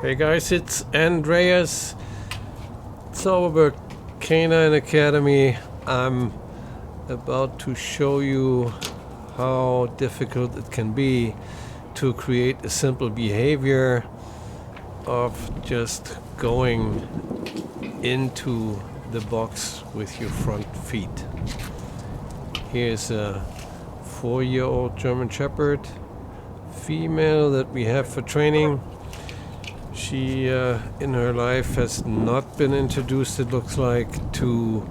Hey guys, it's Andreas, Zauberberg Canine Academy. I'm about to show you how difficult it can be to create a simple behavior of just going into the box with your front feet. Here's a 4-year-old German Shepherd female that we have for training. She in her life has not been introduced, it looks like, to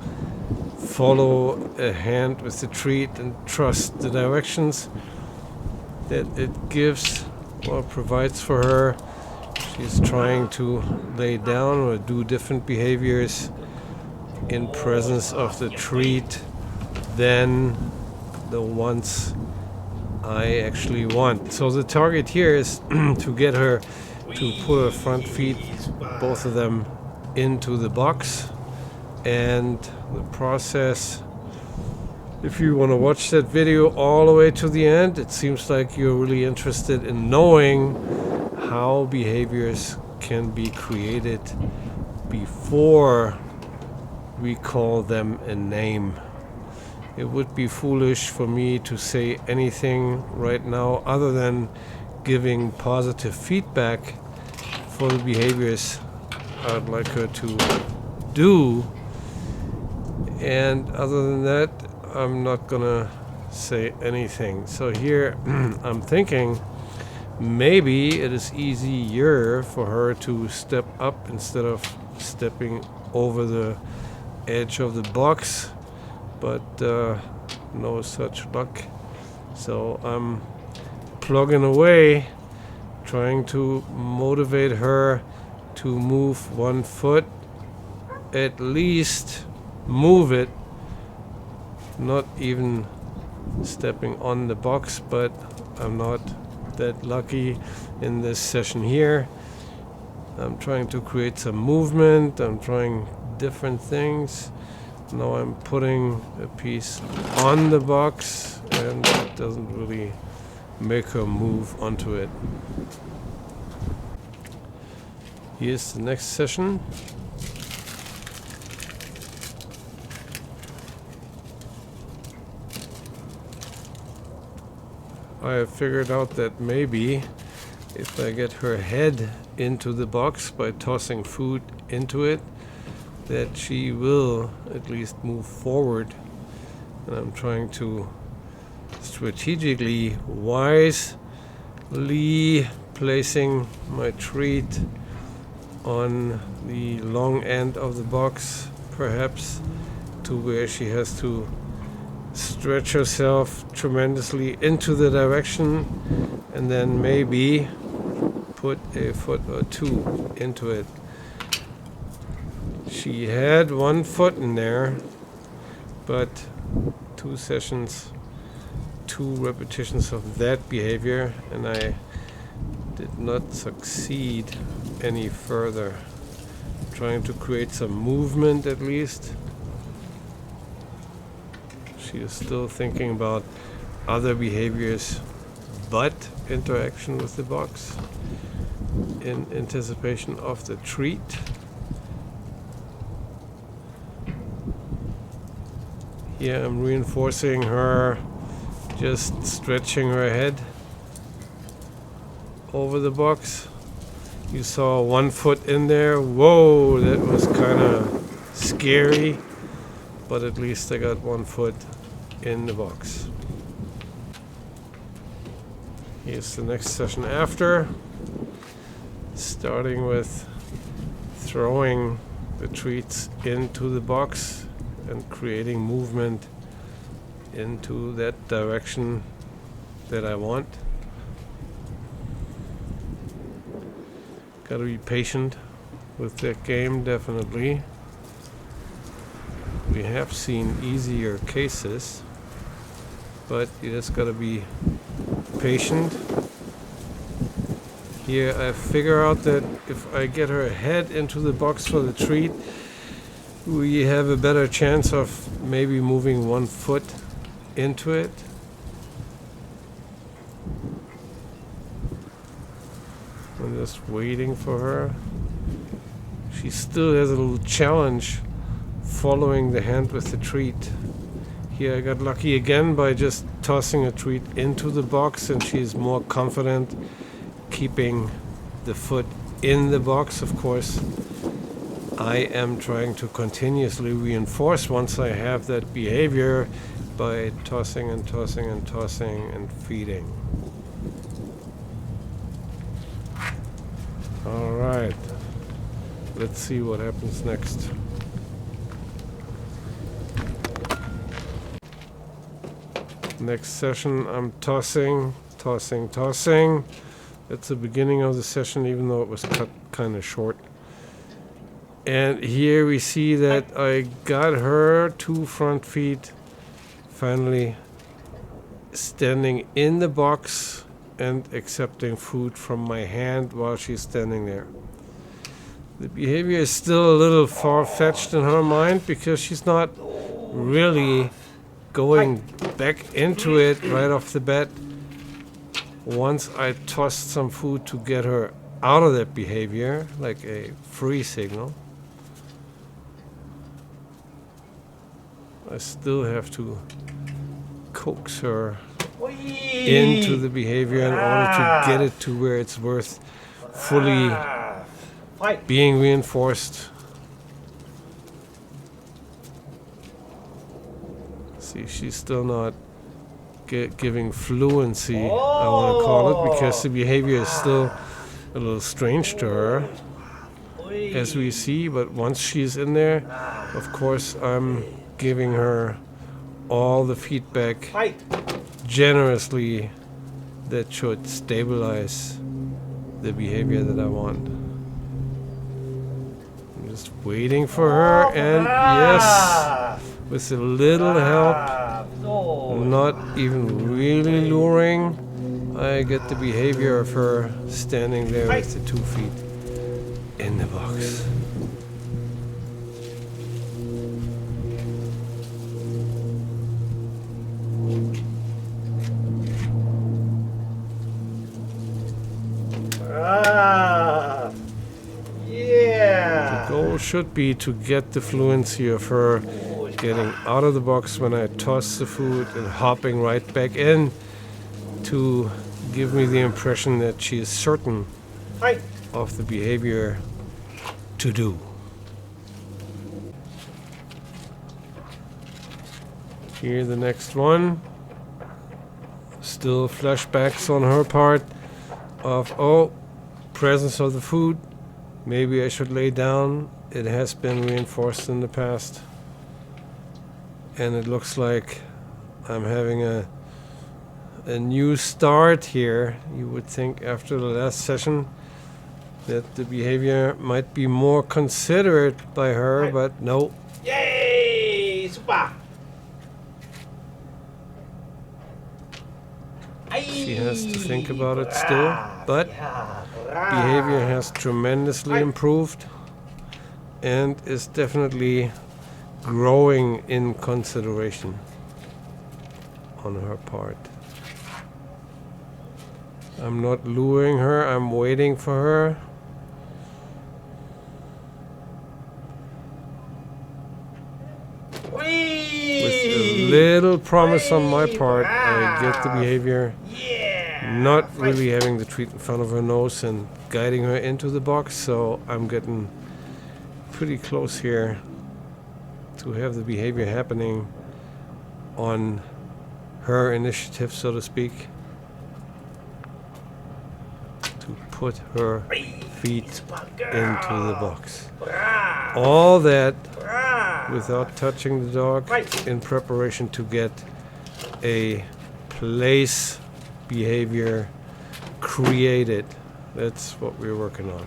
follow a hand with the treat and trust the directions that it gives or provides for her. She's trying to lay down or do different behaviors in presence of the treat than the ones I actually want. So the target here is to get her to put her front feet, both of them, into the box. And the process, if you want to watch that video all the way to the end, it seems like you're really interested in knowing how behaviors can be created before we call them a name. It would be foolish for me to say anything right now other than giving positive feedback for the behaviors I'd like her to do. And other than that, I'm not gonna say anything. So here I'm thinking maybe it is easier for her to step up instead of stepping over the edge of the box, but no such luck. So I'm plugging away, trying to motivate her to move one foot, at least move it, not even stepping on the box, but I'm not that lucky in this session here. I'm trying to create some movement, I'm trying different things. Now I'm putting a piece on the box and it doesn't really make her move onto it. Here's the next session. I have figured out that maybe if I get her head into the box by tossing food into it, that she will at least move forward. And I'm trying to strategically, wisely placing my treat on the long end of the box, perhaps to where she has to stretch herself tremendously into the direction and then maybe put a foot or two into it. She had one foot in there, but 2 sessions, 2 repetitions of that behavior, and I did not succeed any further. I'm trying to create some movement at least. She is still thinking about other behaviors but interaction with the box in anticipation of the treat. Here I'm reinforcing her, just stretching her head over the box. You saw one foot in there. Whoa, that was kind of scary, but at least I got one foot in the box. Here's the next session after, starting with throwing the treats into the box and creating movement into that direction that I want. Gotta be patient with that game, definitely. We have seen easier cases, but you just gotta be patient. Here I figure out that if I get her head into the box for the treat, we have a better chance of maybe moving one foot into it. I'm just waiting for her. She still has a little challenge following the hand with the treat. Here I got lucky again by just tossing a treat into the box, and she's more confident keeping the foot in the box. Of course, I am trying to continuously reinforce once I have that behavior by tossing and tossing and tossing and feeding. Alright, let's see what happens next. Next session I'm tossing. That's the beginning of the session, even though it was cut kind of short. And here we see that I got her 2 front feet finally standing in the box and accepting food from my hand while she's standing there. The behavior is still a little far-fetched in her mind because she's not really going back into it right off the bat. Once I tossed some food to get her out of that behavior, like a free signal, I still have to coax her into the behavior in order to get it to where it's worth fully being reinforced. See, she's still not giving fluency, I want to call it, because the behavior is still a little strange to her, as we see. But once she's in there, of course, I'm giving her all the feedback generously that should stabilize the behavior that I want. I'm just waiting for her, and yes, with a little help, not even really luring, I get the behavior of her standing there with the 2 feet in the box. The goal should be to get the fluency of her getting out of the box when I toss the food and hopping right back in to give me the impression that she is certain of the behavior to do. Here the next one. Still flashbacks on her part of, oh, presence of the food. Maybe I should lay down. It has been reinforced in the past. And it looks like I'm having a new start here. You would think after the last session that the behavior might be more considered by her, but no. Yay! Super! She has to think about it still, but behavior has tremendously improved and is definitely growing in consideration on her part. I'm not luring her, I'm waiting for her. With a little promise on my part, I get the behavior, not really having the treat in front of her nose and guiding her into the box, so I'm getting pretty close here to have the behavior happening on her initiative, so to speak, to put her feet into the box. All that without touching the dog, in preparation to get a place behavior created. That's what we're working on.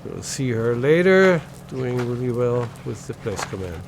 We'll see her later doing really well with the place command.